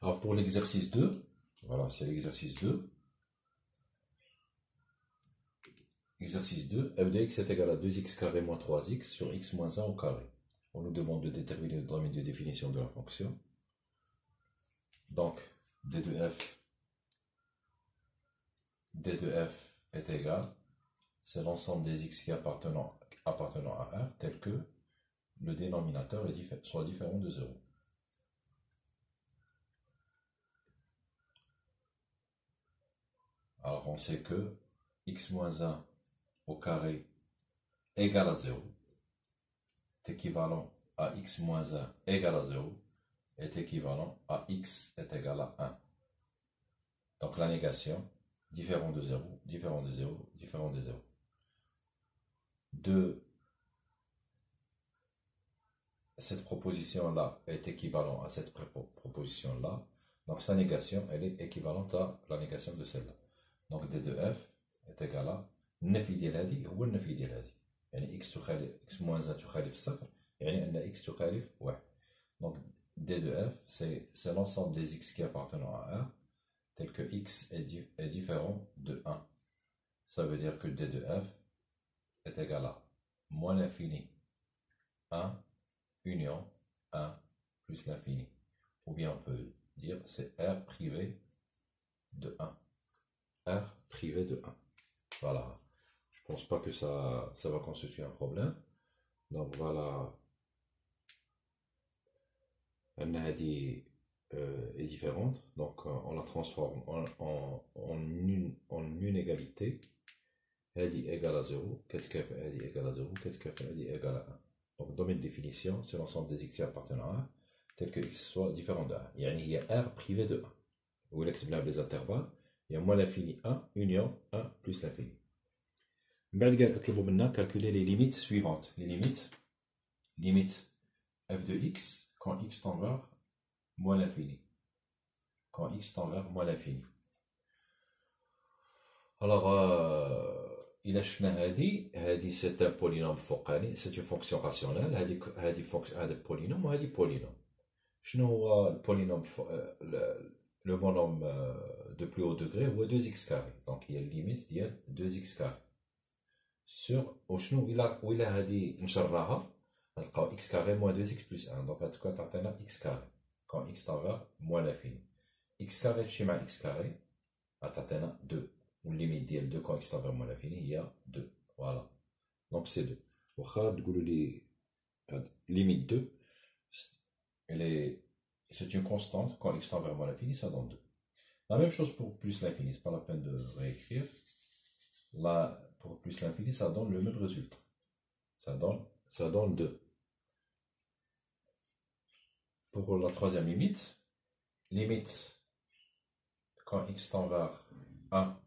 Alors pour l'exercice 2, voilà, c'est l'exercice 2. Exercice 2, f de x est égal à 2x carré moins 3x sur x moins 1 au carré. On nous demande de déterminer le domaine de définition de la fonction. Donc, d de f est égal, c'est l'ensemble des x qui appartenant à R, tel que le dénominateur soit différent de 0. Alors on sait que x moins 1 au carré égale à 0 est équivalent à x moins 1 égale à 0 est équivalent à x est égal à 1. Donc la négation, différent de 0, différent de 0, différent de 0. De cette proposition-là est équivalent à cette proposition-là. Donc sa négation, elle est équivalente à la négation de celle-là. Donc d de f est égal à النفي ديال هذه هو النفي ديال هذه. يعني x moins 1 تخالف صفر، يعني أن x تخالف 1. Donc d de f, c'est l'ensemble des x qui appartiennent à R, tel que x est différent de 1. Ça veut dire que d de f est égal à moins l'infini 1 union 1 plus l'infini. Ou bien on peut dire c'est R privé de 1. R privé de 1. Voilà. Je pense pas que ça va constituer un problème. Donc voilà. L'hadi est différente. Donc on la transforme en une égalité. Hadi égale à 0. Qu'est-ce que fait hadi égale à 0? Qu'est-ce que fait hadi égale à 1? Donc domaine de définition, c'est l'ensemble des x qui appartiennent à 1, tel que x soit différent de 1. Il y a R privé de 1. Où il explique les intervalles. Il y a moins l'infini 1, union 1 plus l'infini. Maintenant, calculer les limites suivantes. Les limites f de x quand x tend vers moins l'infini. Quand x tend vers moins l'infini. Alors, il a c'est un polynôme فوقاني, c'est une fonction rationnelle. هذا polynôme وهذا polynôme. شنو هو البولينوم le bonhomme de plus haut degré هو 2x carré. Donc il y a une limite ديال 2x carré. Sur وشنو إلا هذه نشرها نلقاو x carré moins 2x plus 1. Donc en tout cas تعطينا x carré quand x tend vers moins l'infini. x carré تمشي مع x carré تعطينا 2. Une limite ديال 2 quand x tend vers moins l'infini il y a 2. Voilà. Donc c'est 2. واخا تقولوا لي limite 2 c'est une constante, quand x tend vers moins l'infini, ça donne 2. La même chose pour plus l'infini, c'est pas la peine de réécrire. Là, pour plus l'infini, ça donne le même résultat. Ça donne 2. Pour la troisième limite, quand x tend vers 1,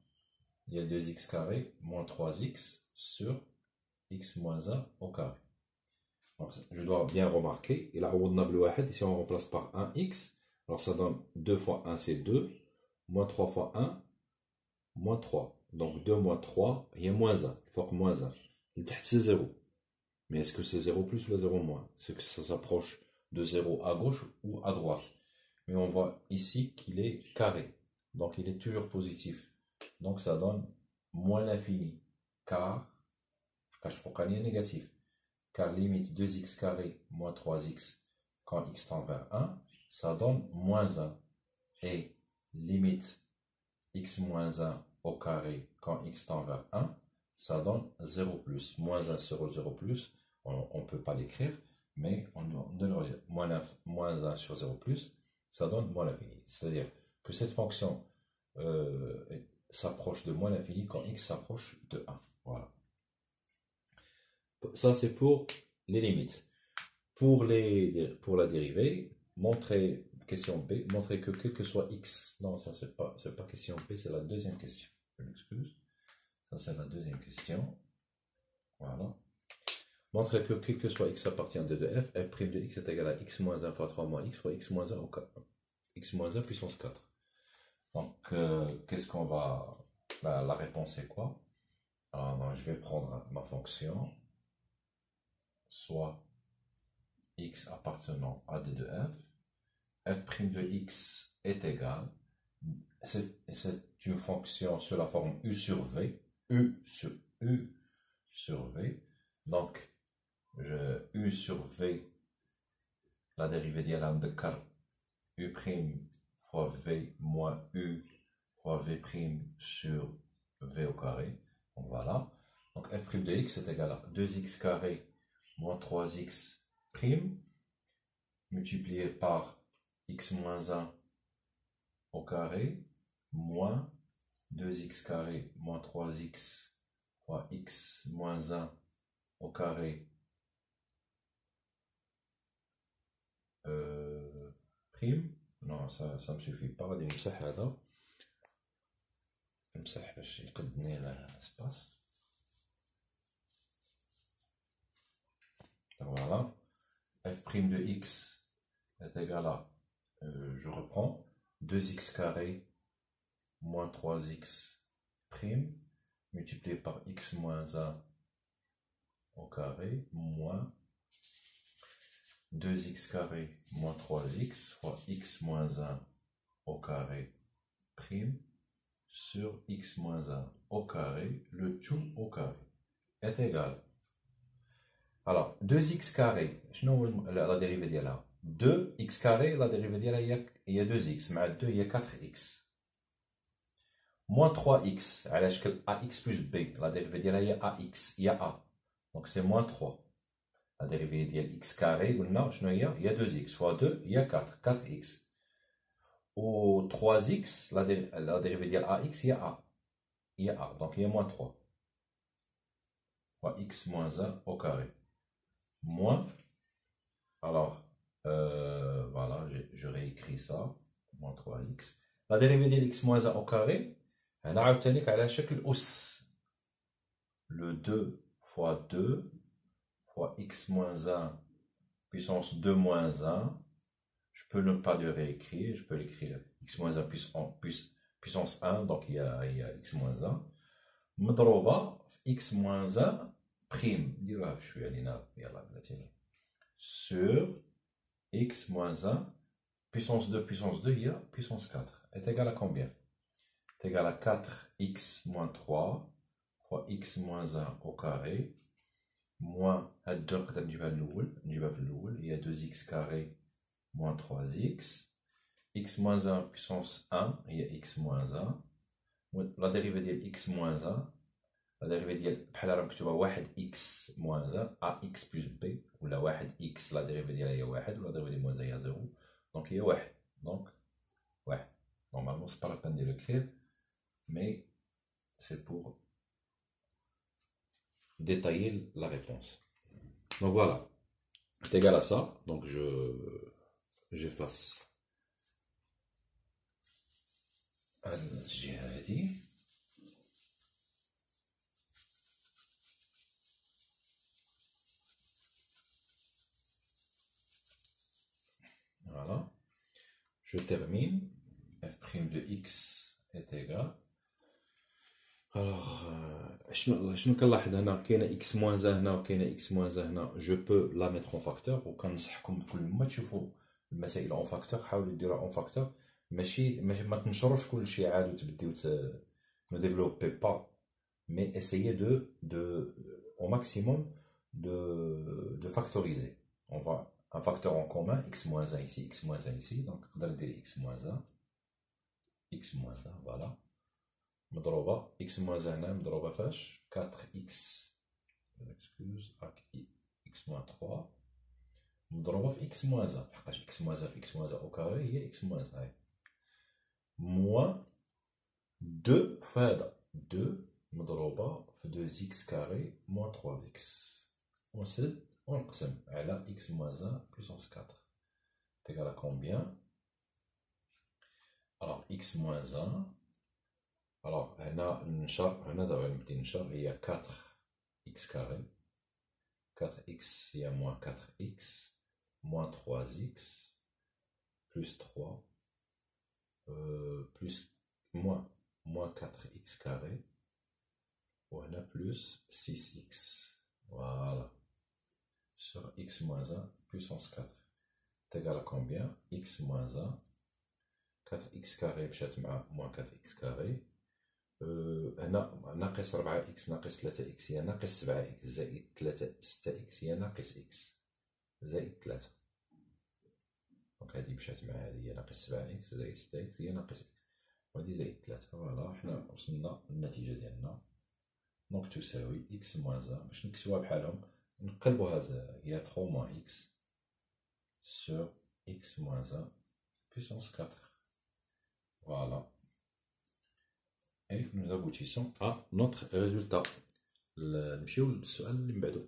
il y a 2x carré moins 3x sur x moins 1 au carré. Donc, je dois bien remarquer, et là, ici on remplace par 1x, alors ça donne 2 fois 1 c'est 2, moins 3 fois 1, moins 3. Donc 2 moins 3, il y a moins 1, il faut que moins 1. Le tête c'est 0. Mais est-ce que c'est 0 plus ou 0 moins? C'est que ça s'approche de 0 à gauche ou à droite. Mais on voit ici qu'il est carré, donc il est toujours positif. Donc ça donne moins l'infini, car Kashfokani est négatif. Car limite 2x carré moins 3x quand x tend vers 1, ça donne moins 1. Et limite x moins 1 au carré quand x tend vers 1, ça donne 0 plus. Moins 1 sur 0 plus, on ne peut pas l'écrire, mais on donne moins 1 sur 0 plus, ça donne moins l'infini. C'est-à-dire que cette fonction s'approche de moins l'infini quand x s'approche de 1. Voilà. Ça, c'est pour les limites. Pour la dérivée, question B, montrer que quel que soit x. Non, ça, c'est pas question B, c'est la deuxième question. Je m'excuse. Ça, c'est la deuxième question. Voilà. Montrer que quel que soit x appartient de f, f' de x est égal à x moins 1 fois 3 moins x fois x moins 1 au 4. X moins 1 puissance 4. Donc, qu'est-ce qu'on va... La réponse est quoi? Alors, je vais prendre ma fonction, soit x appartenant à d de f, f' de x est égal, c'est une fonction sur la forme u sur v, u sur v, donc u sur v, la dérivée d'Yalam de car u' fois v moins u fois v' sur v au carré. Donc voilà. Donc f' de x est égal à 2x carré moins 3x' multiplié par x moins 1 au carré moins 2x carré moins 3x fois x moins 1 au carré prime. Non, ça ne me suffit pas. غادي نمسح هذا، نمسح باش يقدني l'espace. Voilà, f' de x est égal à, je reprends, 2x carré moins 3x' multiplié par x moins 1 au carré moins 2x carré moins 3x fois x moins 1 au carré prime sur x moins 1 au carré, le tout au carré, est égal. Alors, 2x carré, la dérivée d'elle là. 2x carré, la dérivée d'elle, il y a 2x, mais 2, il y a 4x. Moins 3x, à l'échelle ax plus b, la dérivée d'elle, il y a ax, il y a a. Donc c'est moins 3. La dérivée d'elle x carré, il y a 2x, fois 2, il y a 4, 4x. Au 3x, la dérivée d'elle ax, il y a a. Il y a a, donc il y a moins 3. Fois x moins 1 au carré. Moins, alors, voilà, je réécris ça, moins 3x. La dérivée de x moins 1 au carré, elle a obtenu qu'elle a l'échelle os. Le 2 fois 2 fois x moins 1 puissance 2 moins 1. Je peux ne pas le réécrire, je peux l'écrire x moins 1 puissance 1, donc il y a x moins 1. مضروبة x moins 1 prime. نديروها بشوية لينا يلا بلاتي. Sur x moins 1 puissance 2 il y a puissance 4 est égal à combien? Est égal à 4x moins 3 fois x moins 1 au carré moins هاد 2 نقدر نجيبها في الأول هي 2x carré moins 3x x moins 1 puissance 1 هي x moins 1 la dérivée de x moins 1 la dérivée ديال بحال راه مكتوبه 1x moins 1 ax plus b ولا 1x la dérivée ديالها هي 1 ولا dérivée de moins 1 هي 0 donc هي 1 donc 1 normalement c'est pas la peine de l'écrire mais c'est pour détailler la réponse. Donc voilà, c'est égal à ça, donc j'efface الجهة هذه. Voilà, je termine. f' de x est égal. Alors, شنو كنلاحظ هنا كاينه x moins 1 هنا وكاينه x moins 1 هنا. Je peux la mettre en facteur وكنصحكم كل ما تشوفوا المسائل en facteur حاولوا ديروها en facteur. ماشي ما تنشروش كل شيء عاد وتبديو ne développez pas, mais essayez au maximum de factoriser. On va un facteur en commun, x moins 1 ici, x moins 1 ici, donc on va dire x moins 1, voilà. مضروبة x moins 1 هنا مضروبة فاش 4x excuse x moins 3 مضروبة في x moins 1 لحقاش x moins 1 في x moins 1 au carré هي x moins 1 moins 2 في هذا 2 مضروبة في 2x carré moins 3x ونسد ونقسم على x moins 1 puissance 4 c'est égal à combien? Alors x moins 1 alors هنا ننشر هنا دابا نبدي ننشر هي 4x carré 4x هي moins 4x moins 3x plus 3 plus moins 4x carré وهنا plus 6x voilà sur x moins 1 puissance 4 c'est égal à combien? X moins 1 4x كاري مشات مع موان 4x كاري. هنا ناقص 4x ناقص 3x هي ناقص 7x زائد 6x هي ناقص x زائد 3. دونك هادي مشات مع هادي هي ناقص 7x زائد 6x هي ناقص x وهادي زائد 3. فوالا حنا وصلنا للنتيجة ديالنا. دونك تساوي x موان 1 باش نكتبوها بحالهم نقلبو هاد هي 3 موان x sur x moins 1 puissance 4. Voilà. Et nous aboutissons à notre résultat. نمشيو للسؤال اللي من بعدو.